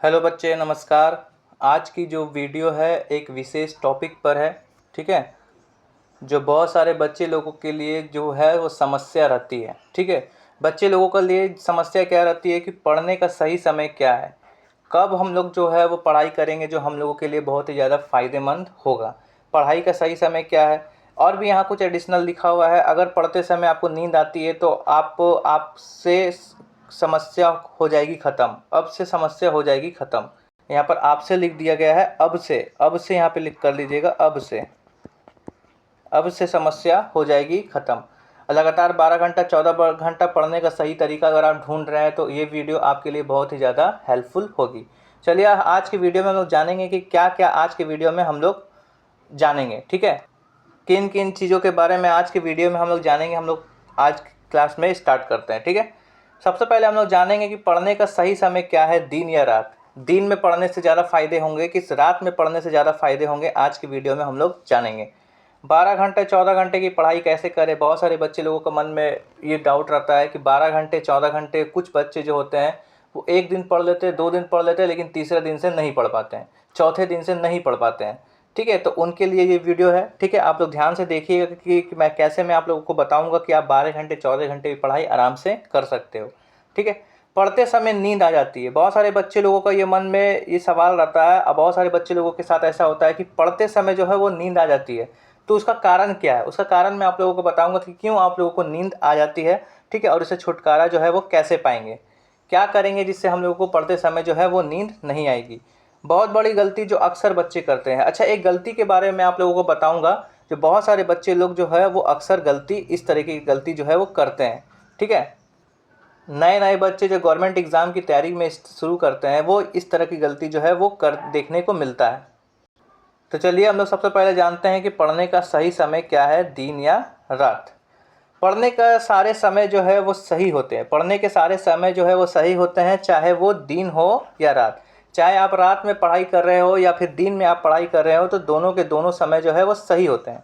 Hello बच्चे, नमस्कार। आज की जो वीडियो है एक विशेष टॉपिक पर है। ठीक है, जो बहुत सारे बच्चे लोगों के लिए जो है वो समस्या रहती है। ठीक है, बच्चे लोगों के लिए समस्या क्या रहती है कि पढ़ने का सही समय क्या है, कब हम लोग जो है वो पढ़ाई करेंगे जो हम लोगों के लिए बहुत ही ज़्यादा फ़ायदेमंद होगा। पढ़ाई का सही समय क्या है, और भी यहाँ कुछ एडिशनल लिखा हुआ है। अगर पढ़ते समय आपको नींद आती है तो आपसे समस्या हो जाएगी ख़त्म। अब से समस्या हो जाएगी ख़त्म। यहाँ पर आपसे लिख दिया गया है, अब से यहाँ पे लिख कर लीजिएगा, अब से समस्या हो जाएगी ख़त्म। लगातार 12 घंटा 14 घंटा पढ़ने का सही तरीका अगर आप ढूंढ रहे हैं तो ये वीडियो आपके लिए बहुत ही ज़्यादा हेल्पफुल होगी। चलिए आज की वीडियो में हम लोग जानेंगे कि क्या क्या आज की वीडियो में हम लोग जानेंगे। ठीक है, किन किन चीज़ों के बारे में आज की वीडियो में हम लोग जानेंगे। हम लोग आज क्लास में स्टार्ट करते हैं। ठीक है, सबसे पहले हम लोग जानेंगे कि पढ़ने का सही समय क्या है, दिन या रात। दिन में पढ़ने से ज़्यादा फ़ायदे होंगे कि रात में पढ़ने से ज़्यादा फ़ायदे होंगे, आज की वीडियो में हम लोग जानेंगे। 12 घंटे 14 घंटे की पढ़ाई कैसे करें। बहुत सारे बच्चे लोगों के मन में ये डाउट रहता है कि 12 घंटे 14 घंटे, कुछ बच्चे जो होते हैं वो एक दिन पढ़ लेते हैं, 2 दिन पढ़ लेते हैं, लेकिन तीसरे दिन से नहीं पढ़ पाते हैं, चौथे दिन से नहीं पढ़ पाते हैं। ठीक है, तो उनके लिए ये वीडियो है। ठीक है, आप लोग ध्यान से देखिएगा कि मैं आप लोगों को बताऊंगा कि आप 12 घंटे 14 घंटे की पढ़ाई आराम से कर सकते हो। ठीक है, पढ़ते समय नींद आ जाती है। बहुत सारे बच्चे लोगों का ये मन में ये सवाल रहता है। अब बहुत सारे बच्चे लोगों के साथ ऐसा होता है कि पढ़ते समय जो है वो नींद आ जाती है। तो उसका कारण क्या है, उसका कारण मैं आप लोगों को बताऊंगा कि क्यों आप लोगों को नींद आ जाती है। ठीक है, और इससे छुटकारा जो है वो कैसे पाएंगे, क्या करेंगे जिससे हम लोगों को पढ़ते समय जो है वो नींद नहीं आएगी। बहुत बड़ी गलती जो अक्सर बच्चे करते हैं। अच्छा, एक गलती के बारे में आप लोगों को बताऊंगा। जो बहुत सारे बच्चे लोग जो है वो अक्सर गलती, इस तरीके की गलती जो है वो करते हैं। ठीक है, नए नए बच्चे जो गवर्नमेंट एग्ज़ाम की तैयारी में शुरू करते हैं वो इस तरह की गलती जो है वो कर देखने को मिलता है। तो चलिए हम लोग सबसे पहले जानते हैं कि पढ़ने का सही समय क्या है, दिन या रात। पढ़ने का सारे समय जो है वो सही होते हैं। पढ़ने के सारे समय जो है वो सही होते हैं, चाहे वो दिन हो या रात। चाहे आप रात में पढ़ाई कर रहे हो या फिर दिन में आप पढ़ाई कर रहे हो, तो दोनों के दोनों समय जो है वो सही होते हैं।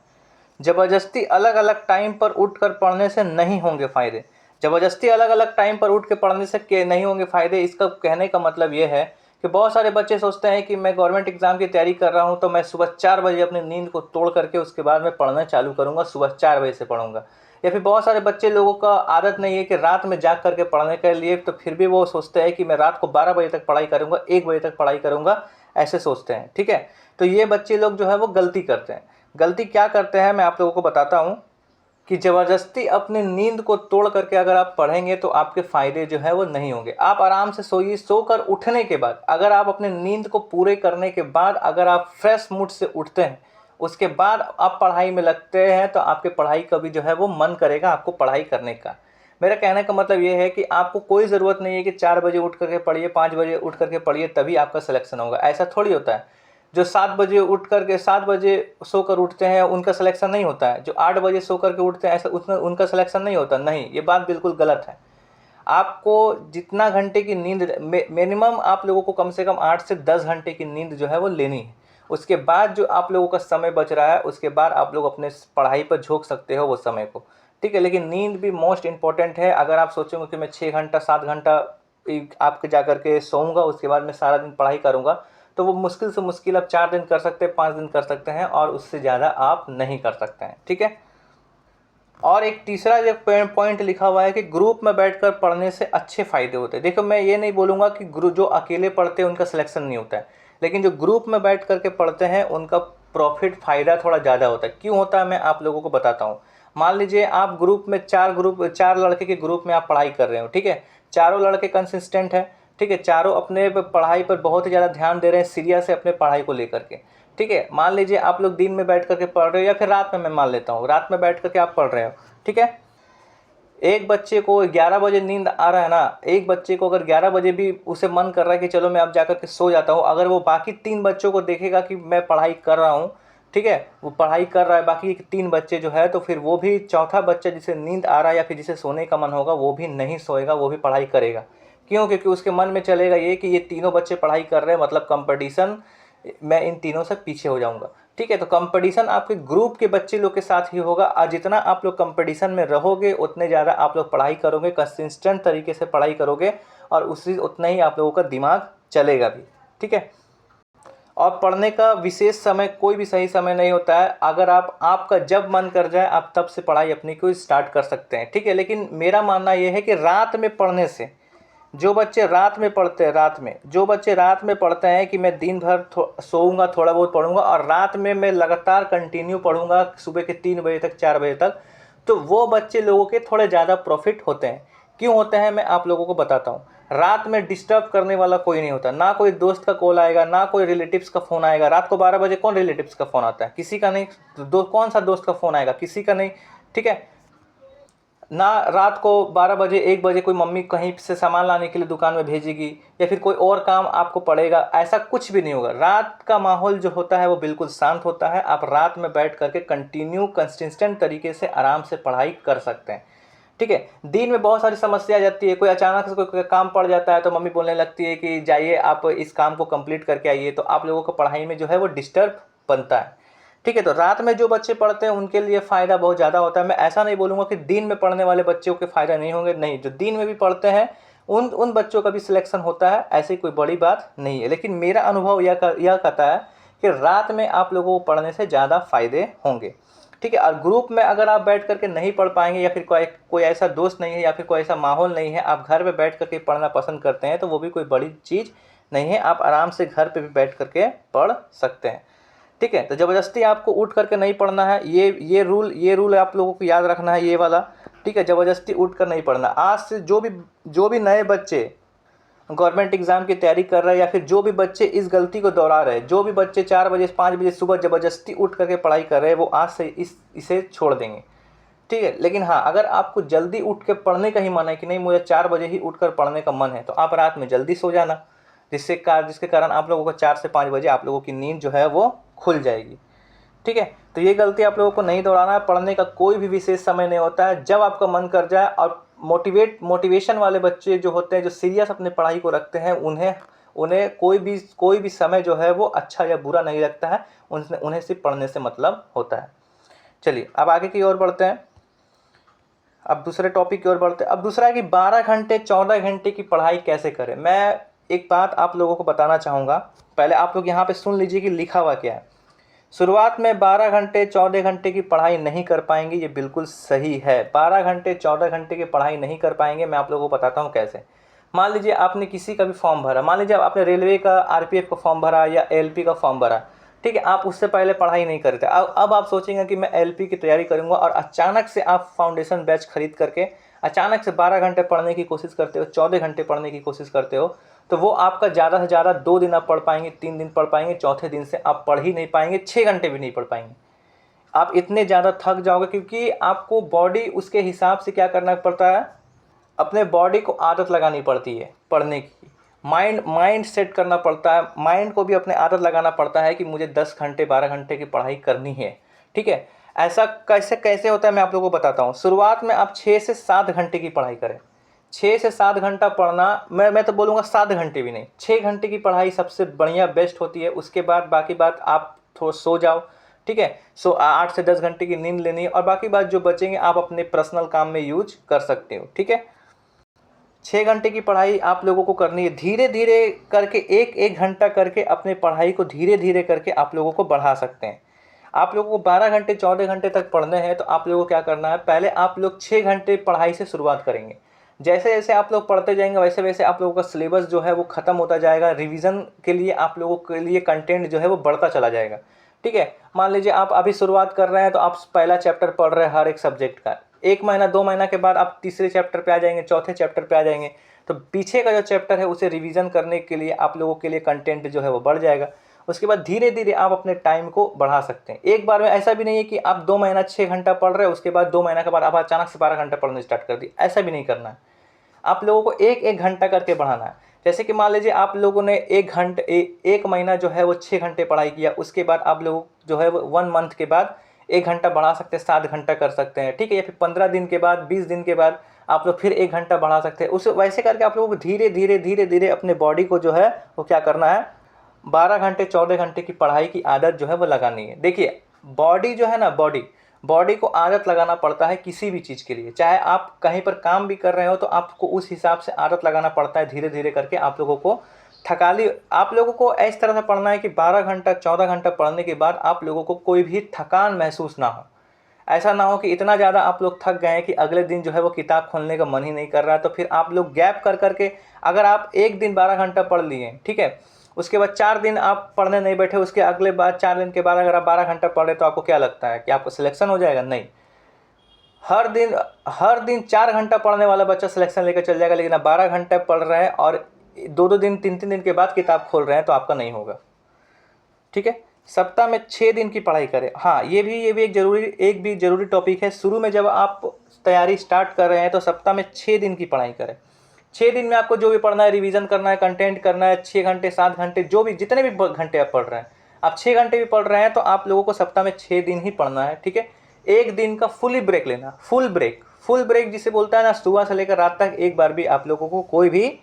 ज़बरदस्ती अलग अलग टाइम पर उठ कर पढ़ने से नहीं होंगे फ़ायदे। ज़बरदस्ती अलग अलग टाइम पर उठ के पढ़ने से के नहीं होंगे फ़ायदे। इसका कहने का मतलब ये है कि बहुत सारे बच्चे सोचते हैं कि मैं गवर्नमेंट एग्ज़ाम की तैयारी कर रहा हूँ तो मैं सुबह 4 बजे अपनी नींद को तोड़ करके उसके बाद मैं पढ़ना चालू करूँगा, सुबह 4 बजे से पढ़ूँगा। या फिर बहुत सारे बच्चे लोगों का आदत नहीं है कि रात में जाग करके पढ़ने के लिए, तो फिर भी वो सोचते हैं कि मैं रात को 12 बजे तक पढ़ाई करूँगा, 1 बजे तक पढ़ाई करूँगा, ऐसे सोचते हैं। ठीक है, तो ये बच्चे लोग जो है वो गलती करते हैं। गलती क्या करते हैं मैं आप लोगों को बताता हूँ कि ज़बरदस्ती अपनी नींद को तोड़ करके अगर आप पढ़ेंगे तो आपके फ़ायदे जो है वो नहीं होंगे। आप आराम से सोइए, सोकर उठने के बाद अगर आप अपने नींद को पूरे करने के बाद अगर आप फ्रेश मूड से उठते हैं, उसके बाद आप पढ़ाई में लगते हैं, तो आपके पढ़ाई का भी जो है वो मन करेगा आपको पढ़ाई करने का। मेरा कहने का मतलब ये है कि आपको कोई ज़रूरत नहीं है कि 4 बजे उठ करके पढ़िए, 5 बजे उठ करके पढ़िए तभी आपका सिलेक्शन होगा। ऐसा थोड़ी होता है। जो 7 बजे उठ करके 7 बजे सोकर उठते हैं उनका सिलेक्शन नहीं होता है। जो 8 बजे सो करके उठते हैं ऐसा उसमें उनका सिलेक्शन नहीं होता। नहीं, ये बात बिल्कुल गलत है। आपको जितना घंटे की नींद मिनिमम आप लोगों को कम से कम 8 से 10 घंटे की नींद जो है वो लेनी है। उसके बाद जो आप लोगों का समय बच रहा है उसके बाद आप लोग अपने पढ़ाई पर झोंक सकते हो वो समय को। ठीक है, लेकिन नींद भी मोस्ट इंपॉर्टेंट है। अगर आप सोचोगे कि मैं 6 घंटा 7 घंटा आपके जा करके सोऊंगा उसके बाद मैं सारा दिन पढ़ाई करूंगा, तो वो मुश्किल से मुश्किल आप 4 दिन कर सकते हैं, 5 दिन कर सकते हैं, और उससे ज़्यादा आप नहीं कर सकते हैं। ठीक है, और एक तीसरा जो पॉइंट लिखा हुआ है कि ग्रुप में बैठकर पढ़ने से अच्छे फ़ायदे होते हैं। देखो, मैं ये नहीं बोलूँगा कि जो अकेले पढ़ते हैं उनका सिलेक्शन नहीं होता है, लेकिन जो ग्रुप में बैठ करके पढ़ते हैं उनका प्रॉफिट फ़ायदा थोड़ा ज़्यादा होता है। क्यों होता है मैं आप लोगों को बताता हूँ। मान लीजिए आप ग्रुप में 4 लड़के के ग्रुप में आप पढ़ाई कर रहे हो। ठीक है, चारों लड़के कंसिस्टेंट हैं। ठीक है, चारों अपने पढ़ाई पर बहुत ही ज़्यादा ध्यान दे रहे हैं, सीरियस है अपने पढ़ाई को लेकर के। ठीक है, मान लीजिए आप लोग दिन में बैठ करके पढ़ रहे हो या फिर रात में, मैं मान लेता हूँ रात में बैठ करके आप पढ़ रहे हो। ठीक है, एक बच्चे को 11 बजे नींद आ रहा है ना, एक बच्चे को अगर 11 बजे भी उसे मन कर रहा है कि चलो मैं अब जाकर के सो जाता हूँ, अगर वो बाकी 3 बच्चों को देखेगा कि मैं पढ़ाई कर रहा हूँ, ठीक है, वो पढ़ाई कर रहा है बाकी 3 बच्चे जो है, तो फिर वो भी चौथा बच्चा जिसे नींद आ रहा है या फिर जिसे सोने का मन होगा वो भी नहीं सोएगा, वो भी पढ़ाई करेगा। क्यों? क्योंकि उसके मन में चलेगा ये कि ये तीनों बच्चे पढ़ाई कर रहे हैं, मतलब कंपटीशन, मैं इन तीनों से पीछे हो जाऊंगा। ठीक है, तो कंपटीशन आपके ग्रुप के बच्चे लोग के साथ ही होगा, और जितना आप लोग कंपटीशन में रहोगे उतने ज़्यादा आप लोग पढ़ाई करोगे, कंसिस्टेंट तरीके से पढ़ाई करोगे, और उसी उतना ही आप लोगों का दिमाग चलेगा भी, ठीक है। और पढ़ने का विशेष समय कोई भी सही समय नहीं होता है। अगर आपका जब मन कर जाए आप तब से पढ़ाई अपनी को स्टार्ट कर सकते हैं, ठीक है। लेकिन मेरा मानना ये है कि रात में पढ़ने से, जो बच्चे रात में पढ़ते हैं, जो बच्चे रात में पढ़ते हैं कि मैं दिन भर सोऊंगा, थोड़ा बहुत पढ़ूंगा और रात में मैं लगातार कंटिन्यू पढ़ूंगा सुबह के 3 बजे तक, 4 बजे तक, तो वो बच्चे लोगों के थोड़े ज़्यादा प्रॉफिट होते हैं। क्यों होते हैं मैं आप लोगों को बताता हूँ। रात में डिस्टर्ब करने वाला कोई नहीं होता, ना कोई दोस्त का कॉल आएगा, ना कोई रिलेटिव्स का फ़ोन आएगा। रात को 12 बजे कौन रिलेटिव्स का फ़ोन आता है? किसी का नहीं। कौन सा दोस्त का फ़ोन आएगा? किसी का नहीं, ठीक है ना। रात को 12 बजे 1 बजे कोई मम्मी कहीं से सामान लाने के लिए दुकान में भेजेगी या फिर कोई और काम आपको पड़ेगा, ऐसा कुछ भी नहीं होगा। रात का माहौल जो होता है वो बिल्कुल शांत होता है। आप रात में बैठ करके कंसिस्टेंट तरीके से आराम से पढ़ाई कर सकते हैं, ठीक है। दिन में बहुत सारी समस्या आ जाती है, कोई अचानक से कोई काम पड़ जाता है तो मम्मी बोलने लगती है कि जाइए आप इस काम को कंप्लीट करके आइए, तो आप लोगों को पढ़ाई में जो है वो डिस्टर्ब बनता है, ठीक है। तो रात में जो बच्चे पढ़ते हैं उनके लिए फ़ायदा बहुत ज़्यादा होता है। मैं ऐसा नहीं बोलूँगा कि दिन में पढ़ने वाले बच्चों के फ़ायदा नहीं होंगे, नहीं, जो दिन में भी पढ़ते हैं उन बच्चों का भी सिलेक्शन होता है, ऐसी कोई बड़ी बात नहीं है। लेकिन मेरा अनुभव यह कहता है कि रात में आप लोगों को पढ़ने से ज़्यादा फ़ायदे होंगे, ठीक है। और ग्रुप में अगर आप बैठ करके नहीं पढ़ पाएंगे या फिर कोई ऐसा दोस्त नहीं है या फिर कोई ऐसा माहौल नहीं है, आप घर पे बैठ करके पढ़ना पसंद करते हैं, तो वो भी कोई बड़ी चीज़ नहीं है। आप आराम से घर पे भी बैठ करके पढ़ सकते हैं, ठीक है। तो ज़बरदस्ती आपको उठ करके नहीं पढ़ना है, ये रूल आप लोगों को याद रखना है, ये वाला, ठीक है। ज़बरदस्ती उठ कर नहीं पढ़ना। आज से जो भी नए बच्चे गवर्नमेंट एग्ज़ाम की तैयारी कर रहे हैं या फिर जो भी बच्चे इस गलती को दोहरा रहे हैं, जो भी बच्चे 4 बजे 5 बजे सुबह ज़बरदस्ती उठ करके पढ़ाई कर रहे हैं, वो आज से इसे छोड़ देंगे, ठीक है। लेकिन हाँ, अगर आपको जल्दी उठ के पढ़ने का ही मन है कि नहीं मुझे 4 बजे ही उठ कर पढ़ने का मन है, तो आप रात में जल्दी सो जाना, जिसके कारण आप लोगों को 4 से 5 बजे आप लोगों की नींद जो है वो खुल जाएगी, ठीक है। तो ये गलती आप लोगों को नहीं दोहराना है। पढ़ने का कोई भी विशेष समय नहीं होता है, जब आपका मन कर जाए। और मोटिवेशन वाले बच्चे जो होते हैं, जो सीरियस अपने पढ़ाई को रखते हैं, उन्हें कोई भी समय जो है वो अच्छा या बुरा नहीं लगता है, उन्हें सिर्फ पढ़ने से मतलब होता है। चलिए अब आगे की ओर बढ़ते हैं, अब दूसरे टॉपिक की ओर बढ़ते हैं। अब दूसरा है कि 12 घंटे 14 घंटे की पढ़ाई कैसे करें। मैं एक बात आप लोगों को बताना चाहूँगा, पहले आप लोग यहाँ पे सुन लीजिए कि लिखा हुआ क्या है। शुरुआत में 12 घंटे 14 घंटे की पढ़ाई नहीं कर पाएंगे, ये बिल्कुल सही है। 12 घंटे 14 घंटे की पढ़ाई नहीं कर पाएंगे। मैं आप लोगों को बताता हूँ कैसे। मान लीजिए आपने किसी का भी फॉर्म भरा, मान लीजिए आपने रेलवे का आरपीएफ का फॉर्म भरा या एलपी का फॉर्म भरा, ठीक है। आप उससे पहले पढ़ाई नहीं करते, अब आप सोचेंगे कि मैं एलपी की तैयारी करूँगा, और अचानक से आप फाउंडेशन बैच खरीद करके अचानक से 12 घंटे पढ़ने की कोशिश करते हो, 14 घंटे पढ़ने की कोशिश करते हो, तो वो आपका ज़्यादा से ज़्यादा 2 दिन आप पढ़ पाएंगे, 3 दिन पढ़ पाएंगे, चौथे दिन से आप पढ़ ही नहीं पाएंगे, 6 घंटे भी नहीं पढ़ पाएंगे। आप इतने ज़्यादा थक जाओगे, क्योंकि आपको बॉडी उसके हिसाब से क्या करना पड़ता है, अपने बॉडी को आदत लगानी पड़ती है पढ़ने की। माइंड सेट करना पड़ता है, माइंड को भी अपने आदत लगाना पड़ता है कि मुझे 10 घंटे 12 घंटे की पढ़ाई करनी है, ठीक है। ऐसा कैसे होता है मैं आप लोगों को बताता हूँ। शुरुआत में आप 6 से 7 घंटे की पढ़ाई करें। 6 से 7 घंटा पढ़ना, मैं तो बोलूँगा 7 घंटे भी नहीं, 6 घंटे की पढ़ाई सबसे बढ़िया बेस्ट होती है। उसके बाद बाकी बात आप थोड़ा सो जाओ, ठीक है। 8 से 10 घंटे की नींद लेनी है, और बाकी बात जो बचेंगे आप अपने पर्सनल काम में यूज कर सकते हो, ठीक है। 6 घंटे की पढ़ाई आप लोगों को करनी है। धीरे धीरे करके एक घंटा करके अपने पढ़ाई को धीरे धीरे करके आप लोगों को बढ़ा सकते हैं। आप लोगों को 12 घंटे 14 घंटे तक पढ़ने हैं, तो आप लोगों को क्या करना है, पहले आप लोग 6 घंटे पढ़ाई से शुरुआत करेंगे। जैसे जैसे आप लोग पढ़ते जाएंगे वैसे वैसे आप लोगों का सिलेबस जो है वो ख़त्म होता जाएगा। रिवीजन के लिए आप लोगों के लिए कंटेंट जो है वो बढ़ता चला जाएगा, ठीक है। मान लीजिए आप अभी शुरुआत कर रहे हैं, तो आप पहला चैप्टर पढ़ रहे हैं हर एक सब्जेक्ट का। 1 महीना 2 महीना के बाद आप तीसरे चैप्टर पे आ जाएंगे, चौथे चैप्टर पे आ जाएंगे, तो पीछे का जो चैप्टर है उसे रिवीजन करने के लिए आप लोगों के लिए कंटेंट जो है वो बढ़ जाएगा। उसके बाद धीरे धीरे आप अपने टाइम को बढ़ा सकते हैं। एक बार में ऐसा भी नहीं है कि आप 2 महीना 6 घंटा पढ़ रहे हैं, उसके बाद 2 महीना के बाद आप अचानक से 12 घंटा पढ़ना स्टार्ट कर दिए, ऐसा भी नहीं करना है। आप लोगों को एक घंटा करके बढ़ाना है। जैसे कि मान लीजिए आप लोगों ने 1 महीना जो है वो 6 घंटे पढ़ाई किया, उसके बाद आप लोग जो है वो 1 मंथ के बाद 1 घंटा बढ़ा सकते हैं, 7 घंटा कर सकते हैं, ठीक है। या फिर 15 दिन के बाद 20 दिन के बाद आप लोग फिर 1 घंटा बढ़ा सकते हैं। उसे वैसे करके आप लोगों को धीरे धीरे अपने बॉडी को जो है वो क्या करना है, 12 घंटे 14 घंटे की पढ़ाई की आदत जो है वो लगानी है। देखिए बॉडी जो है ना, बॉडी को आदत लगाना पड़ता है किसी भी चीज़ के लिए। चाहे आप कहीं पर काम भी कर रहे हो तो आपको उस हिसाब से आदत लगाना पड़ता है, धीरे धीरे करके आप लोगों को थकाली आप लोगों को इस तरह से पढ़ना है कि 12 घंटा 14 घंटा पढ़ने के बाद आप लोगों को कोई भी थकान महसूस ना हो। ऐसा ना हो कि इतना ज़्यादा आप लोग थक गए हैं कि अगले दिन जो है वो किताब खोलने का मन ही नहीं कर रहा है, तो फिर आप लोग गैप कर करके, अगर आप एक दिन 12 घंटा पढ़ लिए, ठीक है, उसके बाद 4 दिन आप पढ़ने नहीं बैठे, उसके अगले बाद 4 दिन के बाद अगर आप 12 घंटा पढ़े तो आपको क्या लगता है कि आपको सिलेक्शन हो जाएगा? नहीं। हर दिन 4 घंटा पढ़ने वाला बच्चा सिलेक्शन लेकर चल जाएगा, लेकिन आप 12 घंटे पढ़ रहे हैं और 2-2 दिन 3-3 दिन के बाद किताब खोल रहे हैं तो आपका नहीं होगा। ठीक है, सप्ताह में 6 दिन की पढ़ाई करें। हाँ, ये भी एक भी जरूरी टॉपिक है। शुरू में जब आप तैयारी स्टार्ट कर रहे हैं तो सप्ताह में 6 दिन की पढ़ाई करें। 6 दिन में आपको जो भी पढ़ना है, रिवीजन करना है, कंटेंट करना है, 6 घंटे 7 घंटे जो भी जितने भी घंटे आप पढ़ रहे हैं, आप 6 घंटे भी पढ़ रहे हैं तो आप लोगों को सप्ताह में 6 दिन ही पढ़ना है। ठीक है, एक दिन का फुली ब्रेक लेना। फुल ब्रेक जिसे बोलता है ना, सुबह से लेकर रात तक एक बार भी आप लोगों को कोई भी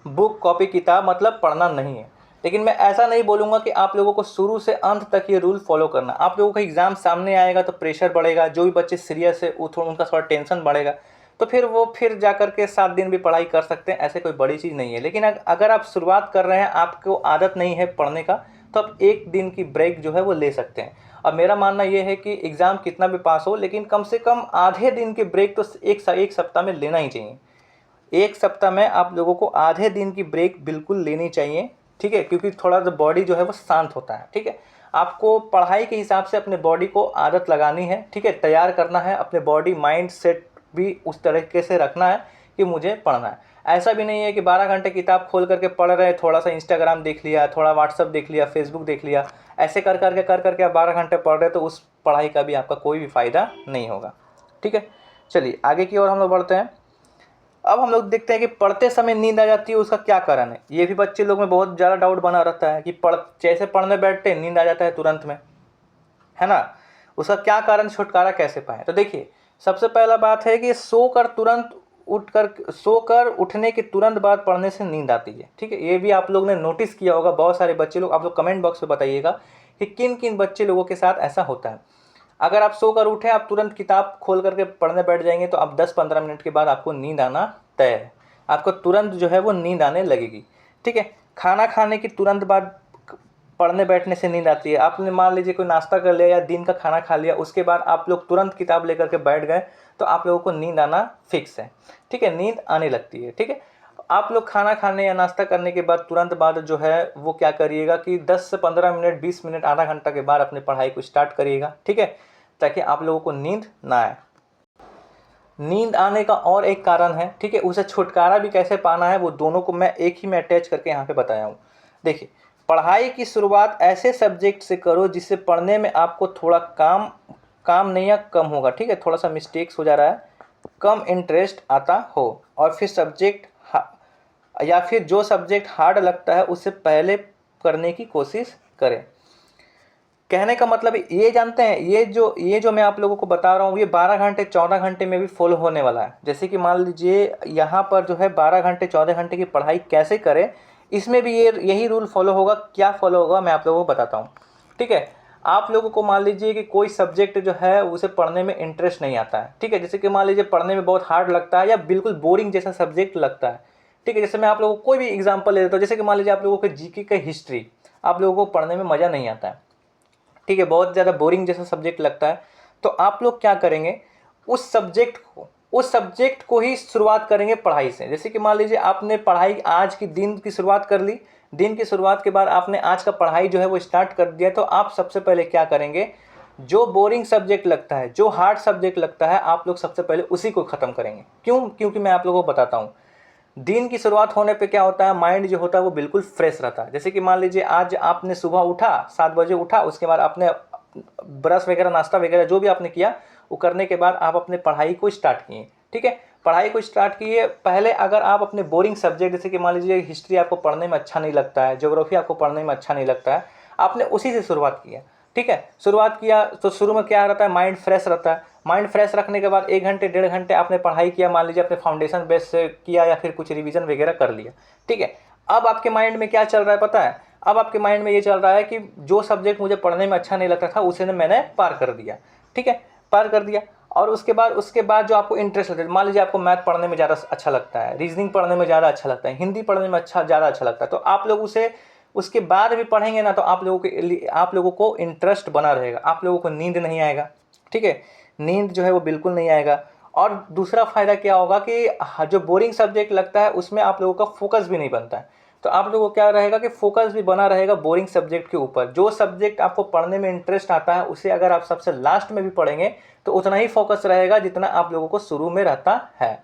बुक कॉपी किताब मतलब पढ़ना नहीं है। लेकिन मैं ऐसा नहीं बोलूँगा कि आप लोगों को शुरू से अंत तक ये रूल फॉलो करना। आप लोगों का एग्ज़ाम सामने आएगा तो प्रेशर बढ़ेगा, जो भी बच्चे सीरियस है उनका थोड़ा टेंशन बढ़ेगा, तो फिर जा कर के 7 दिन भी पढ़ाई कर सकते हैं, ऐसे कोई बड़ी चीज़ नहीं है। लेकिन अगर आप शुरुआत कर रहे हैं, आपको आदत नहीं है पढ़ने का, तो आप एक दिन की ब्रेक जो है वो ले सकते हैं। अब मेरा मानना ये है कि एग्ज़ाम कितना भी पास हो, लेकिन कम से कम आधे दिन के ब्रेक तो एक सप्ताह में लेना ही चाहिए। एक सप्ताह में आप लोगों को आधे दिन की ब्रेक बिल्कुल लेनी चाहिए। ठीक है, क्योंकि थोड़ा सा बॉडी जो है वो शांत होता है। ठीक है, आपको पढ़ाई के हिसाब से अपने बॉडी को आदत लगानी है। ठीक है, तैयार करना है अपने बॉडी माइंड सेट भी उस तरीके से रखना है कि मुझे पढ़ना है। ऐसा भी नहीं है कि 12 घंटे किताब खोल करके पढ़ रहे, थोड़ा सा इंस्टाग्राम देख लिया, थोड़ा व्हाट्सअप देख लिया, फेसबुक देख लिया, ऐसे कर करके आप 12 घंटे पढ़ रहे तो उस पढ़ाई का भी आपका कोई भी फ़ायदा नहीं होगा। ठीक है, चलिए आगे की ओर हम लोग बढ़ते हैं। अब हम लोग देखते हैं कि पढ़ते समय नींद आ जाती है, उसका क्या कारण है। ये भी बच्चे लोग में बहुत ज़्यादा डाउट बना रहता है कि जैसे पढ़ने बैठते हैं नींद आ जाता है तुरंत में, है ना। उसका क्या कारण, छुटकारा कैसे पाएँ? तो देखिए, सबसे पहला बात है कि सोकर उठने के तुरंत बाद पढ़ने से नींद आती है। ठीक है, ये भी आप लोग ने नोटिस किया होगा, बहुत सारे बच्चे लोग। आप लोग कमेंट बॉक्स में बताइएगा कि किन किन बच्चे लोगों के साथ ऐसा होता है। अगर आप सोकर उठे, आप तुरंत किताब खोल करके पढ़ने बैठ जाएंगे तो आप 10-15 मिनट के बाद आपको नींद आना तय है। आपको तुरंत जो है वो नींद आने लगेगी। ठीक है, खाना खाने की तुरंत बाद पढ़ने बैठने से नींद आती है। आपने मान लीजिए कोई नाश्ता कर लिया या दिन का खाना खा लिया, उसके बाद आप लोग तुरंत किताब लेकर के बैठ गए तो आप लोगों को नींद आना फिक्स है। ठीक है, नींद आने लगती है। ठीक है, आप लोग खाना खाने या नाश्ता करने के बाद तुरंत बाद जो है वो क्या करिएगा कि 10 से 15 मिनट, 20 मिनट, आधा घंटा के बाद अपनी पढ़ाई को स्टार्ट करिएगा। ठीक है, ताकि आप लोगों को नींद ना आए। नींद आने का और एक कारण है, ठीक है, उसे छुटकारा भी कैसे पाना है वो दोनों को मैं एक ही में अटैच करके यहाँ पे बताया हूँ। देखिए, पढ़ाई की शुरुआत ऐसे सब्जेक्ट से करो जिससे पढ़ने में आपको थोड़ा काम नहीं या कम होगा। ठीक है, थोड़ा सा मिस्टेक्स हो जा रहा है, कम इंटरेस्ट आता हो, और फिर जो सब्जेक्ट हार्ड लगता है उससे पहले करने की कोशिश करें। कहने का मतलब ये जानते हैं, ये जो मैं आप लोगों को बता रहा हूँ, ये 12 घंटे 14 घंटे में भी फॉलो होने वाला है। जैसे कि मान लीजिए यहाँ पर जो है 12 घंटे 14 घंटे की पढ़ाई कैसे करें, इसमें भी यही रूल फॉलो होगा। क्या फॉलो होगा मैं आप लोगों को बताता हूँ। ठीक है, आप लोगों को मान लीजिए कि कोई सब्जेक्ट जो है उसे पढ़ने में इंटरेस्ट नहीं आता है। ठीक है, जैसे कि मान लीजिए पढ़ने में बहुत हार्ड लगता है या बिल्कुल बोरिंग जैसा सब्जेक्ट लगता है। ठीक है, जैसे मैं आप लोगों को कोई भी एग्जाम्पल ले देता हूँ। जैसे कि मान लीजिए आप लोगों को जीके का हिस्ट्री आप लोगों को पढ़ने में मज़ा नहीं आता है। ठीक है, बहुत ज़्यादा बोरिंग जैसा सब्जेक्ट लगता है, तो आप लोग क्या करेंगे, उस सब्जेक्ट को ही शुरुआत करेंगे पढ़ाई से। जैसे कि मान लीजिए आपने पढ़ाई आज की दिन की शुरुआत कर ली, दिन की शुरुआत के बाद आपने आज का पढ़ाई जो है वो स्टार्ट कर दिया, तो आप सबसे पहले क्या करेंगे, जो बोरिंग सब्जेक्ट लगता है, जो हार्ड सब्जेक्ट लगता है, आप लोग सबसे पहले उसी को ख़त्म करेंगे। क्यों? क्योंकि मैं आप लोगों को बताता हूँ, दिन की शुरुआत होने पे क्या होता है, माइंड जो होता है वो बिल्कुल फ्रेश रहता है। जैसे कि मान लीजिए आज आपने सुबह उठा, 7 बजे उठा, उसके बाद आपने ब्रश वगैरह, नाश्ता वगैरह जो भी आपने किया वो करने के बाद आप अपने पढ़ाई को स्टार्ट किए। ठीक है, पढ़ाई को स्टार्ट किए। पहले अगर आप अपने बोरिंग सब्जेक्ट, जैसे कि मान लीजिए हिस्ट्री आपको पढ़ने में अच्छा नहीं लगता है, ज्योग्राफी आपको पढ़ने में अच्छा नहीं लगता है, आपने उसी से शुरुआत किया। ठीक है, शुरुआत किया तो शुरू में क्या रहता है, माइंड फ्रेश रहता है। माइंड फ्रेश रखने के बाद 1 घंटे 1.5 घंटे आपने पढ़ाई किया, मान लीजिए अपने फाउंडेशन बेस से किया या फिर कुछ रिवीजन वगैरह कर लिया। ठीक है, अब आपके माइंड में क्या चल रहा है पता है, अब आपके माइंड में ये चल रहा है कि जो सब्जेक्ट मुझे पढ़ने में अच्छा नहीं लगता था उसे मैंने पार कर दिया। ठीक है, पार कर दिया। और उसके बाद जो आपको इंटरेस्ट लगता है, मान लीजिए आपको मैथ पढ़ने में ज़्यादा अच्छा लगता है, रीजनिंग पढ़ने में ज़्यादा अच्छा लगता है, हिंदी पढ़ने में ज़्यादा अच्छा लगता है, तो आप लोग उसे उसके बाद भी पढ़ेंगे ना, तो आप लोगों को इंटरेस्ट बना रहेगा, आप लोगों को नींद नहीं आएगा। ठीक है, नींद जो है वो बिल्कुल नहीं आएगा। और दूसरा फ़ायदा क्या होगा कि जो बोरिंग सब्जेक्ट लगता है उसमें आप लोगों का फोकस भी नहीं बनता है। तो आप लोगों को क्या रहेगा कि फोकस भी बना रहेगा बोरिंग सब्जेक्ट के ऊपर। जो सब्जेक्ट आपको पढ़ने में इंटरेस्ट आता है उसे अगर आप सबसे लास्ट में भी पढ़ेंगे तो उतना ही फोकस रहेगा जितना आप लोगों को शुरू में रहता है।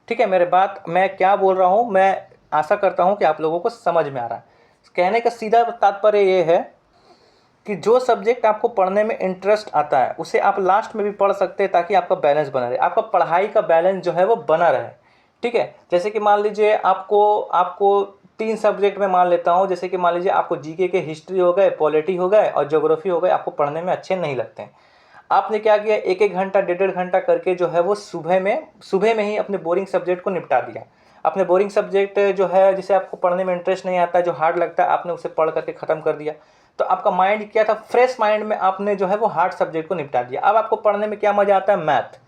ठीक है, मेरे बात मैं क्या बोल रहा हूँ, मैं आशा करता हूँ कि आप लोगों को समझ में आ रहा है। कहने का सीधा तात्पर्य ये है कि जो सब्जेक्ट आपको पढ़ने में इंटरेस्ट आता है उसे आप लास्ट में भी पढ़ सकते हैं, ताकि आपका बैलेंस बना रहे, आपका पढ़ाई का बैलेंस जो है वो बना रहे। ठीक है, जैसे कि मान लीजिए आपको आपको 3 सब्जेक्ट में मान लेता हूँ, जैसे कि मान लीजिए आपको जीके के हिस्ट्री हो गए, पॉलिटी हो गए और ज्योग्राफी हो गए, आपको पढ़ने में अच्छे नहीं लगते हैं। आपने क्या किया, 1-1 घंटा 1.5 घंटा करके जो है वो सुबह में ही अपने बोरिंग सब्जेक्ट को निपटा दिया। अपने बोरिंग सब्जेक्ट जो है जिसे आपको पढ़ने में इंटरेस्ट नहीं आता है, जो हार्ड लगता है, आपने उसे पढ़ करके ख़त्म कर दिया। तो आपका माइंड क्या था, फ्रेश माइंड में आपने जो है वो हार्ड सब्जेक्ट को निपटा दिया। अब आपको पढ़ने में क्या मज़ा आता है, मैथ।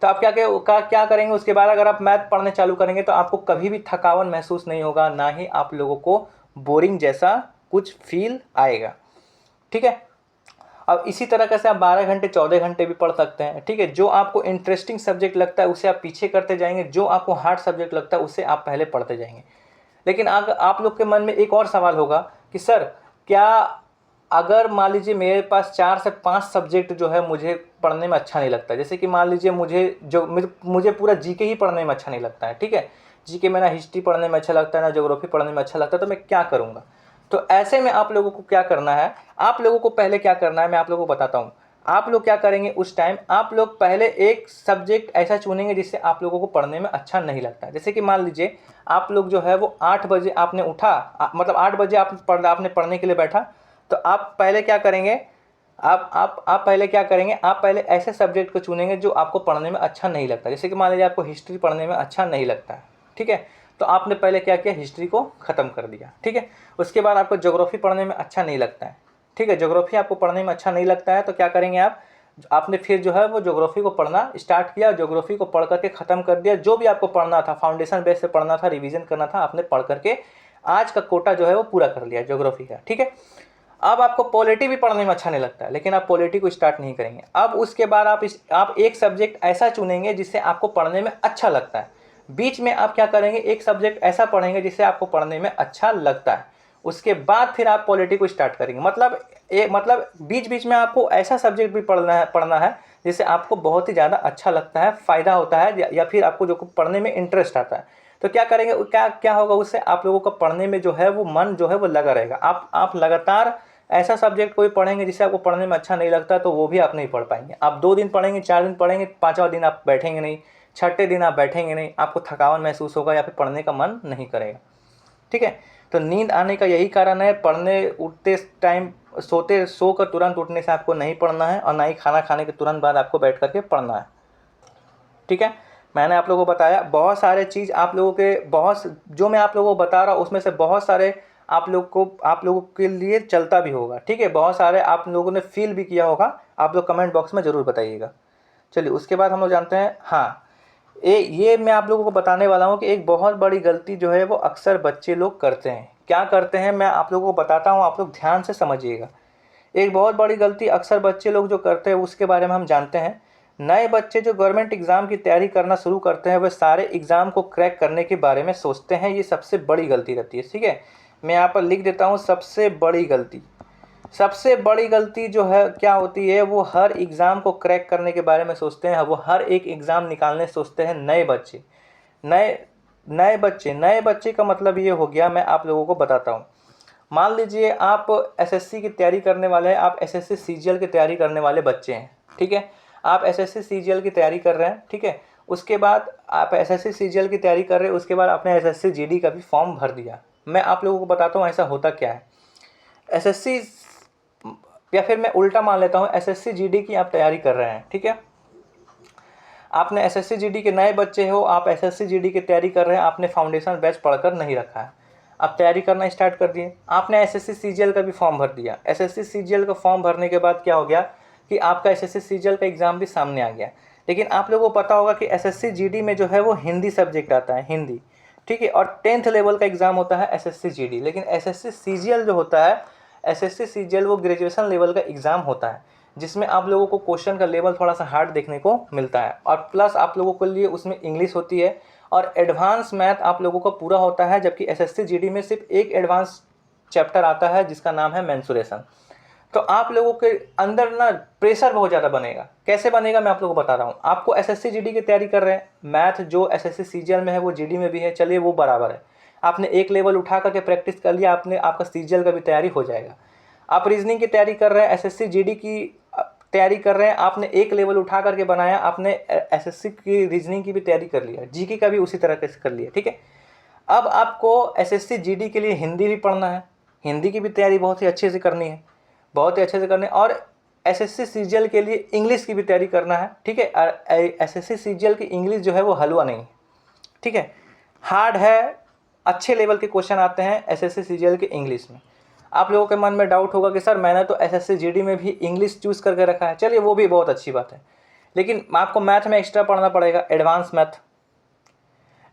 तो आप क्या करेंगे उसके बाद, अगर आप मैथ पढ़ने चालू करेंगे तो आपको कभी भी थकावन महसूस नहीं होगा, ना ही आप लोगों को बोरिंग जैसा कुछ फील आएगा। ठीक है, अब इसी तरह से आप 12 घंटे 14 घंटे भी पढ़ सकते हैं। ठीक है, जो आपको इंटरेस्टिंग सब्जेक्ट लगता है उसे आप पीछे करते जाएंगे, जो आपको हार्ड सब्जेक्ट लगता है उसे आप पहले पढ़ते जाएंगे। लेकिन आप लोग के मन में एक और सवाल होगा कि सर, क्या अगर मान लीजिए मेरे पास 4 से 5 सब्जेक्ट जो है मुझे पढ़ने में अच्छा नहीं लगता, जैसे कि मान लीजिए मुझे पूरा जीके ही पढ़ने में अच्छा नहीं लगता है। ठीक है, जीके में ना हिस्ट्री पढ़ने में अच्छा लगता है, ना ज्योग्राफी पढ़ने में अच्छा लगता है, तो मैं क्या करूँगा। तो ऐसे में आप लोगों को क्या करना है, आप लोगों को पहले क्या करना है मैं आप लोगों को बताता हूँ। आप लोग क्या करेंगे, उस टाइम आप लोग पहले एक सब्जेक्ट ऐसा चुनेंगे जिससे आप लोगों को पढ़ने में अच्छा नहीं लगता है। जैसे कि मान लीजिए आप लोग जो है वो 8 बजे आपने उठा, मतलब 8 बजे आपने पढ़ने के लिए बैठा, तो आप पहले क्या करेंगे, आप पहले क्या करेंगे, आप पहले ऐसे सब्जेक्ट को चुनेंगे जो आपको पढ़ने में अच्छा नहीं लगता। जैसे कि मान लीजिए आपको हिस्ट्री पढ़ने में अच्छा नहीं लगता है। ठीक है, तो आपने पहले क्या किया, हिस्ट्री को ख़त्म कर दिया। ठीक है, उसके बाद आपको ज्योग्राफी पढ़ने में अच्छा नहीं लगता है। ठीक है, ज्योग्राफी आपको पढ़ने में अच्छा नहीं लगता है, तो क्या करेंगे आपने फिर जो है वो ज्योग्राफी को पढ़ना स्टार्ट किया, ज्योग्राफी को पढ़ करके ख़त्म कर दिया। जो भी आपको पढ़ना था, फाउंडेशन बेस से पढ़ना था, रिवीजन करना था, आपने पढ़ करके आज का कोटा जो है वो पूरा कर लिया ज्योग्राफी का। ठीक है, अब आपको पॉलिटी भी पढ़ने में अच्छा नहीं लगता है, लेकिन आप पॉलिटी को स्टार्ट नहीं करेंगे। अब उसके बाद आप एक सब्जेक्ट ऐसा चुनेंगे जिससे आपको पढ़ने में अच्छा लगता है। बीच में आप क्या करेंगे, एक सब्जेक्ट ऐसा पढ़ेंगे जिससे आपको पढ़ने में अच्छा लगता है। उसके बाद फिर आप पॉलिटी को स्टार्ट करेंगे। मतलब बीच बीच में आपको ऐसा सब्जेक्ट भी पढ़ना है जिससे आपको बहुत ही ज़्यादा अच्छा लगता है, फ़ायदा होता है, या फिर आपको जो पढ़ने में इंटरेस्ट आता है। तो क्या करेंगे, क्या होगा, उससे आप लोगों का पढ़ने में जो है वो मन जो है वो लगा रहेगा। आप लगातार ऐसा सब्जेक्ट कोई पढ़ेंगे जिससे आपको पढ़ने में अच्छा नहीं लगता, तो वो भी आप नहीं पढ़ पाएंगे। आप 2 दिन पढ़ेंगे, 4 दिन पढ़ेंगे, 5वां दिन आप बैठेंगे नहीं, 6ठे दिन आप बैठेंगे नहीं, आपको थकान महसूस होगा या फिर पढ़ने का मन नहीं करेगा। ठीक है, तो नींद आने का यही कारण है। पढ़ने उठते टाइम सोकर तुरंत उठने से आपको नहीं पढ़ना है, और ना ही खाना खाने के तुरंत बाद आपको बैठ करके पढ़ना है। ठीक है, मैंने आप लोगों को बताया बहुत सारे चीज़, आप लोगों के जो मैं आप लोगों को बता रहा हूँ उसमें से बहुत सारे आप लोगों के लिए चलता भी होगा। ठीक है, बहुत सारे आप लोगों ने फील भी किया होगा, आप लोग कमेंट बॉक्स में ज़रूर बताइएगा। चलिए, उसके बाद हम लोग जानते हैं, हाँ, ये मैं आप लोगों को बताने वाला हूँ कि एक बहुत बड़ी गलती जो है वो अक्सर बच्चे लोग करते हैं। क्या करते हैं मैं आप लोगों को बताता हूँ, आप लोग ध्यान से समझिएगा। एक बहुत बड़ी गलती अक्सर बच्चे लोग जो करते हैं उसके बारे में हम जानते हैं। नए बच्चे जो गवर्नमेंट एग्ज़ाम की तैयारी करना शुरू करते हैं वे सारे एग्ज़ाम को क्रैक करने के बारे में सोचते हैं। ये सबसे बड़ी गलती रहती है। ठीक है, मैं यहाँ पर लिख देता हूँ, सबसे बड़ी गलती जो है क्या होती है, वो हर एग्ज़ाम को क्रैक करने के बारे में सोचते हैं। वो हर एक एग्ज़ाम निकालने सोचते हैं नए बच्चे का मतलब ये हो गया, मैं आप लोगों को बताता हूँ। मान लीजिए आप एसएससी की तैयारी करने वाले हैं, आप एसएससी सीजीएल की तैयारी करने वाले बच्चे हैं। ठीक है, आप एसएससी सीजीएल की तैयारी कर रहे हैं। ठीक है, उसके बाद आप एसएससी सीजीएल की तैयारी कर रहे हैं, उसके बाद आपने एसएससी जीडी का भी फॉर्म भर दिया। मैं आप लोगों को बताता हूँ ऐसा होता क्या है। एसएससी, या फिर मैं उल्टा मान लेता हूँ, एसएससी जीडी की आप तैयारी कर रहे हैं। ठीक है, आपने एसएससी जीडी के नए बच्चे हो, आप एसएससी जीडी की तैयारी कर रहे हैं, आपने फाउंडेशन बैच पढ़कर नहीं रखा है, आप तैयारी करना स्टार्ट कर दिए। आपने एसएससी सीजीएल का भी फॉर्म भर दिया। एसएससी सीजीएल का फॉर्म भरने के बाद क्या हो गया कि आपका एसएससी सीजीएल का एग्ज़ाम भी सामने आ गया। लेकिन आप लोगों को पता होगा कि एसएससी जीडी में जो है वो हिंदी सब्जेक्ट आता है, हिंदी, ठीक है। और 10th लेवल का एग्ज़ाम होता है एसएससी जीडी। लेकिन एसएससी सीजीएल जो होता है, एसएससी सीजीएल वो ग्रेजुएशन लेवल का एग्ज़ाम होता है, जिसमें आप लोगों को क्वेश्चन का लेवल थोड़ा सा हार्ड देखने को मिलता है। और प्लस आप लोगों के लिए उसमें इंग्लिश होती है और एडवांस मैथ आप लोगों का पूरा होता है। जबकि एसएससी जीडी में सिर्फ एक एडवांस चैप्टर आता है जिसका नाम है मेंसुरेशन। तो आप लोगों के अंदर ना प्रेशर बहुत ज़्यादा बनेगा। कैसे बनेगा मैं आप लोगों को बता रहा हूँ। आपको एसएससी जीडी की तैयारी कर रहे हैं, मैथ जो एसएससी सीजीएल में है वो जीडी में भी है, चलिए वो बराबर है। आपने एक लेवल उठा करके प्रैक्टिस कर लिया, आपका सीजीएल का भी तैयारी हो जाएगा। आप रीजनिंग की तैयारी कर रहे हैं, एसएससी जीडी की तैयारी कर रहे हैं, आपने एक लेवल उठा करके बनाया, आपने एसएससी की रीजनिंग की भी तैयारी कर लिया, जीके का भी उसी तरह से कर लिया, ठीक है। अब आपको एसएससी जीडी के लिए हिंदी भी पढ़ना है, हिंदी की भी तैयारी बहुत ही अच्छे से करनी है, बहुत ही अच्छे से करनी है। और एसएससी सीजीएल के लिए इंग्लिश की भी तैयारी करना है, ठीक है। एसएससी सीजीएल की इंग्लिश जो है वो हलवा नहीं, ठीक है, हार्ड है, अच्छे लेवल के क्वेश्चन आते हैं एसएससी सीजीएल के इंग्लिश में। आप लोगों के मन में डाउट होगा कि सर मैंने तो एसएससी जीडी में भी इंग्लिश चूज़ करके रखा है, चलिए वो भी बहुत अच्छी बात है, लेकिन आपको मैथ में एक्स्ट्रा पढ़ना पड़ेगा, एडवांस मैथ,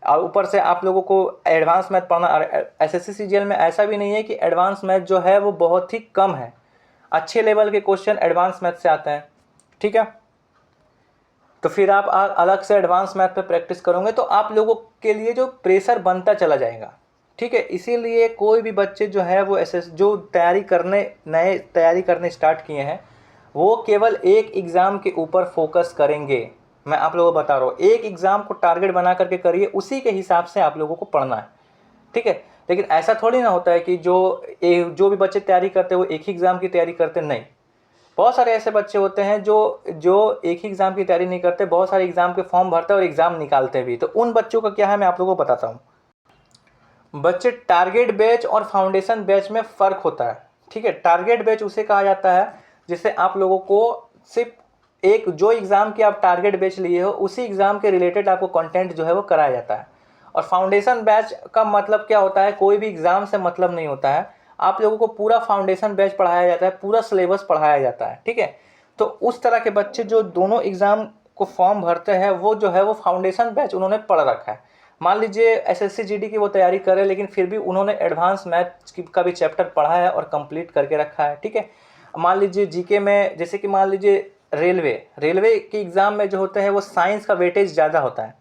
और ऊपर से आप लोगों को एडवांस मैथ पढ़ना। और एसएससी सीजीएल में ऐसा भी नहीं है कि एडवांस मैथ जो है वो बहुत ही कम है, अच्छे लेवल के क्वेश्चन एडवांस मैथ से आते हैं, ठीक है। तो फिर आप अलग से एडवांस मैथ पे प्रैक्टिस करोगे तो आप लोगों के लिए जो प्रेशर बनता चला जाएगा, ठीक है। इसीलिए कोई भी बच्चे जो है वो जो नए तैयारी करने स्टार्ट किए हैं वो केवल एक एग्ज़ाम के ऊपर फोकस करेंगे। मैं आप लोगों को बता रहा हूँ, एक एग्ज़ाम को टारगेट बना करके करिए, उसी के हिसाब से आप लोगों को पढ़ना है, ठीक है। लेकिन ऐसा थोड़ी ना होता है कि जो भी बच्चे तैयारी करते हैं वो एक ही एग्ज़ाम की तैयारी करते, नहीं। बहुत सारे ऐसे बच्चे होते हैं जो एक ही एग्ज़ाम की तैयारी नहीं करते, बहुत सारे एग्ज़ाम के फॉर्म भरते हैं और एग्ज़ाम निकालते भी। तो उन बच्चों का क्या है मैं आप लोगों को बताता हूँ। बच्चे टारगेट बैच और फाउंडेशन बैच में फ़र्क होता है, ठीक है। टारगेट बैच उसे कहा जाता है जिससे आप लोगों को सिर्फ एक जो एग्ज़ाम की आप टारगेट बैच लिए हो उसी एग्ज़ाम के रिलेटेड आपको कंटेंट जो है वो कराया जाता है। और फाउंडेशन बैच का मतलब क्या होता है, कोई भी एग्ज़ाम से मतलब नहीं होता है, आप लोगों को पूरा फाउंडेशन बैच पढ़ाया जाता है, पूरा सिलेबस पढ़ाया जाता है, ठीक है। तो उस तरह के बच्चे जो दोनों एग्ज़ाम को फॉर्म भरते हैं वो जो है वो फाउंडेशन बैच उन्होंने पढ़ रखा है। मान लीजिए एसएससी जीडी की वो तैयारी कर रहे हैं, लेकिन फिर भी उन्होंने एडवांस मैथ का भी चैप्टर पढ़ा है और कंप्लीट करके रखा है, ठीक है। मान लीजिए जीके में, जैसे कि मान लीजिए रेलवे के एग्ज़ाम में जो होते हैं वो साइंस का वेटेज ज़्यादा होता है।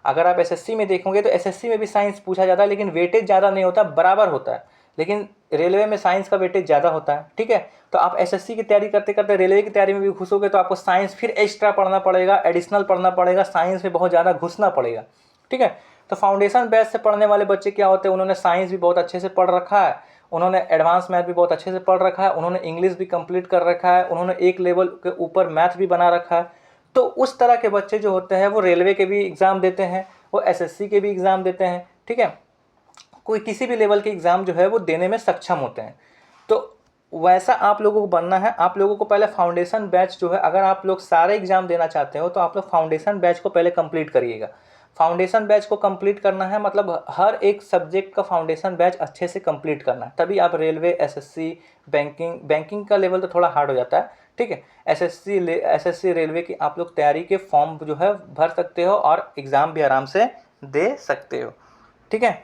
अगर आप एसएससी में देखोगे तो एसएससी में भी साइंस पूछा जाता है, लेकिन वेटेज ज़्यादा नहीं होता, बराबर होता है। लेकिन रेलवे में साइंस का वेटेज ज़्यादा होता है, ठीक है। तो आप एसएससी की तैयारी करते करते रेलवे की तैयारी में भी घुसोगे तो आपको साइंस फिर एक्स्ट्रा पढ़ना पड़ेगा, एडिशनल पढ़ना पड़ेगा, साइंस में बहुत ज़्यादा घुसना पड़ेगा, ठीक है। तो फाउंडेशन बैच से पढ़ने वाले बच्चे क्या होते हैं, उन्होंने साइंस भी बहुत अच्छे से पढ़ रखा है, उन्होंने एडवांस मैथ भी बहुत अच्छे से पढ़ रखा है, उन्होंने इंग्लिश भी कंप्लीट कर रखा है, उन्होंने एक लेवल के ऊपर मैथ भी बना रखा है। तो उस तरह के बच्चे जो होते हैं वो रेलवे के भी एग्ज़ाम देते हैं, वो एसएससी के भी एग्ज़ाम देते हैं, ठीक है। कोई किसी भी लेवल के एग्ज़ाम जो है वो देने में सक्षम होते हैं। तो वैसा आप लोगों को बनना है। आप लोगों को पहले फाउंडेशन बैच जो है, अगर आप लोग सारे एग्ज़ाम देना चाहते हो तो आप लोग फाउंडेशन बैच को पहले कंप्लीट करिएगा। फाउंडेशन बैच को कंप्लीट करना है मतलब हर एक सब्जेक्ट का फाउंडेशन बैच अच्छे से कंप्लीट करना है, तभी आप रेलवे, एसएससी, बैंकिंग का लेवल तो थोड़ा हार्ड हो जाता है, ठीक है। एसएससी रेलवे की आप लोग तैयारी के फॉर्म जो है भर सकते हो और एग्ज़ाम भी आराम से दे सकते हो, ठीक है।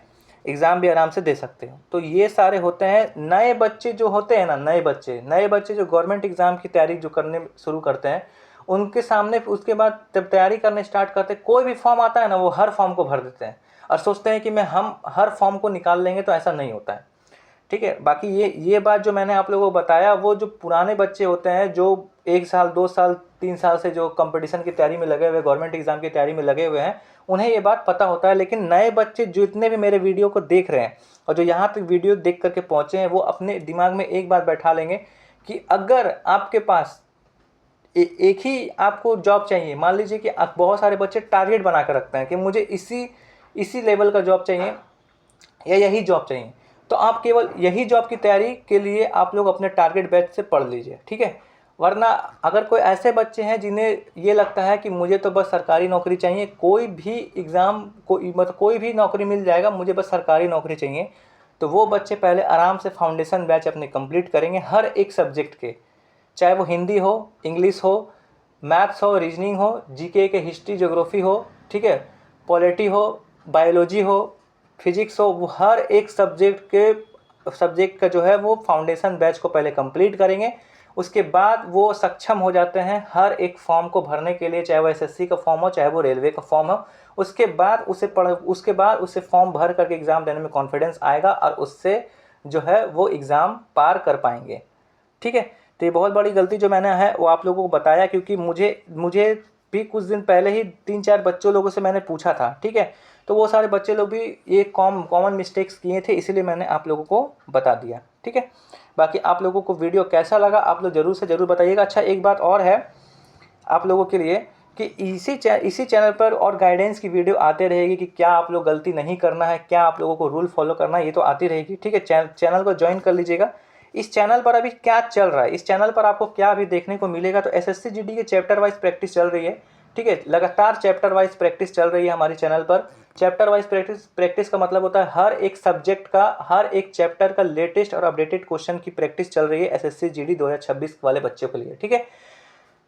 एग्ज़ाम भी आराम से दे सकते हो। तो ये सारे होते हैं। नए बच्चे जो होते हैं ना, नए बच्चे जो गवर्नमेंट एग्ज़ाम की तैयारी जो करने शुरू करते हैं, उनके सामने उसके बाद जब तैयारी करने स्टार्ट करते हैं, कोई भी फॉर्म आता है ना वो हर फॉर्म को भर देते हैं और सोचते हैं कि हम हर फॉर्म को निकाल लेंगे। तो ऐसा नहीं होता है, ठीक है। बाकी ये बात जो मैंने आप लोगों को बताया, वो जो पुराने बच्चे होते हैं जो 1 साल 2 साल 3 साल से जो कंपटीशन की तैयारी में लगे हुए, गवर्नमेंट एग्ज़ाम की तैयारी में लगे हुए हैं, उन्हें ये बात पता होता है। लेकिन नए बच्चे जितने भी मेरे वीडियो को देख रहे हैं और जो यहाँ तक वीडियो देख करके पहुँचे हैं, वो अपने दिमाग में एक बात बैठा लेंगे कि अगर आपके पास एक ही आपको जॉब चाहिए, मान लीजिए कि आप बहुत सारे बच्चे टारगेट बना कर रखते हैं कि मुझे इसी लेवल का जॉब चाहिए या यही जॉब चाहिए, तो आप केवल यही जॉब की तैयारी के लिए आप लोग अपने टारगेट बैच से पढ़ लीजिए, ठीक है। वरना अगर कोई ऐसे बच्चे हैं जिन्हें ये लगता है कि मुझे तो बस सरकारी नौकरी चाहिए, कोई भी एग्ज़ाम मतलब कोई भी नौकरी मिल जाएगा, मुझे बस सरकारी नौकरी चाहिए, तो वो बच्चे पहले आराम से फाउंडेशन बैच अपने कंप्लीट करेंगे हर एक सब्जेक्ट के, चाहे वो हिंदी हो, इंग्लिश हो, मैथ्स हो, रीजनिंग हो, जीके के हिस्ट्री ज्योग्राफी हो, ठीक है, पॉलिटी हो, बायोलॉजी हो, फिजिक्स हो, वो हर एक सब्जेक्ट का जो है वो फाउंडेशन बैच को पहले कंप्लीट करेंगे। उसके बाद वो सक्षम हो जाते हैं हर एक फॉर्म को भरने के लिए, चाहे वो एसएससी का फॉर्म हो, चाहे वो रेलवे का फॉर्म हो। उसके बाद उसे फॉर्म भर करके एग्ज़ाम देने में कॉन्फिडेंस आएगा और उससे जो है वो एग्ज़ाम पार कर पाएंगे। ठीक है, तो ये बहुत बड़ी गलती जो मैंने है वो आप लोगों को बताया, क्योंकि मुझे भी कुछ दिन पहले ही 3-4 बच्चों लोगों से मैंने पूछा था। ठीक है, तो वो सारे बच्चे लोग भी ये कॉमन मिस्टेक्स किए थे, इसीलिए मैंने आप लोगों को बता दिया। ठीक है, बाकी आप लोगों को वीडियो कैसा लगा आप लोग ज़रूर से ज़रूर बताइएगा। अच्छा, एक बात और है आप लोगों के लिए कि इसी चैनल पर और गाइडेंस की वीडियो आते रहेगी कि क्या आप लोग गलती नहीं करना है, क्या आप लोगों को रूल फॉलो करना है, ये तो आती रहेगी। ठीक है, चैनल को ज्वाइन कर लीजिएगा। इस चैनल पर अभी क्या चल रहा है, इस चैनल पर आपको क्या अभी देखने को मिलेगा, तो एसएससी जीडी के चैप्टर वाइज प्रैक्टिस चल रही है। ठीक है, लगातार चैप्टर वाइज प्रैक्टिस चल रही है हमारे चैनल पर। चैप्टर वाइज प्रैक्टिस का मतलब होता है हर एक सब्जेक्ट का, हर एक चैप्टर का लेटेस्ट और अपडेटेड क्वेश्चन की प्रैक्टिस चल रही है एसएससी जीडी 2026 वाले बच्चों के लिए। ठीक है,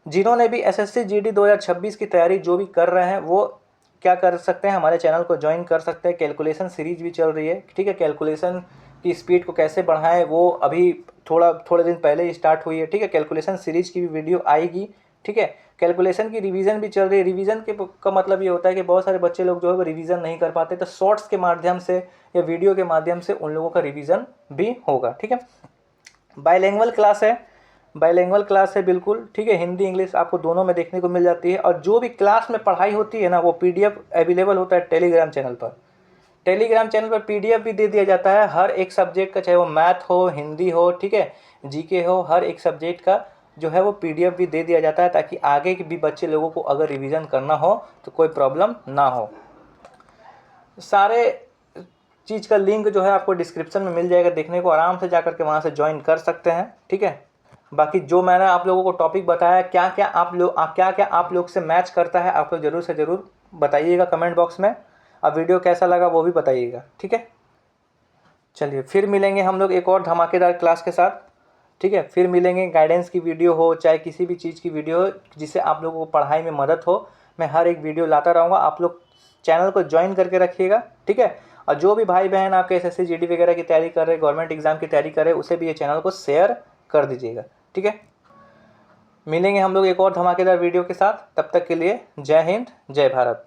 जिन्होंने भी एसएससी जीडी 2026 की तैयारी जो भी कर रहे हैं वो क्या कर सकते हैं, हमारे चैनल को ज्वाइन कर सकते हैं। कैलकुलेशन सीरीज भी चल रही है। ठीक है, कैलकुलेशन की स्पीड को कैसे बढ़ाएं वो अभी थोड़े दिन पहले ही स्टार्ट हुई है। ठीक है, कैलकुलेशन सीरीज की भी वीडियो आएगी। ठीक है, कैलकुलेशन की रिवीजन भी चल रही है। रिवीजन का मतलब ये होता है कि बहुत सारे बच्चे लोग जो है वो रिवीजन नहीं कर पाते, तो शॉर्ट्स के माध्यम से या वीडियो के माध्यम से उन लोगों का रिवीजन भी होगा। ठीक है, बाइलिंगुअल क्लास है बिल्कुल। ठीक है, हिंदी इंग्लिश आपको दोनों में देखने को मिल जाती है। और जो भी क्लास में पढ़ाई होती है ना, वो पीडीएफ अवेलेबल होता है टेलीग्राम चैनल पर। टेलीग्राम चैनल पर पीडीएफ भी दे दिया जाता है हर एक सब्जेक्ट का, चाहे वो मैथ हो, हिंदी हो, ठीक है, जीके हो, हर एक सब्जेक्ट का जो है वो पीडीएफ भी दे दिया जाता है, ताकि आगे के भी बच्चे लोगों को अगर रिवीजन करना हो तो कोई प्रॉब्लम ना हो। सारे चीज़ का लिंक जो है आपको डिस्क्रिप्शन में मिल जाएगा, देखने को आराम से जा करके वहाँ से ज्वाइन कर सकते हैं। ठीक है, बाकी जो मैंने आप लोगों को टॉपिक बताया, क्या क्या आप लोग से मैच करता है, आप लोग ज़रूर से ज़रूर बताइएगा कमेंट बॉक्स में। अब वीडियो कैसा लगा वो भी बताइएगा। ठीक है, चलिए फिर मिलेंगे हम लोग एक और धमाकेदार क्लास के साथ। ठीक है, फिर मिलेंगे। गाइडेंस की वीडियो हो चाहे किसी भी चीज़ की वीडियो हो जिससे आप लोगों को पढ़ाई में मदद हो, मैं हर एक वीडियो लाता रहूँगा। आप लोग चैनल को ज्वाइन करके रखिएगा। ठीक है, और जो भी भाई बहन आपके एसएससी जीडी वगैरह की तैयारी कर रहे हैं, गवर्नमेंट एग्जाम की तैयारी कर रहे हैं, उसे भी ये चैनल को शेयर कर दीजिएगा। ठीक है, मिलेंगे हम लोग एक और धमाकेदार वीडियो के साथ। तब तक के लिए जय हिंद, जय भारत।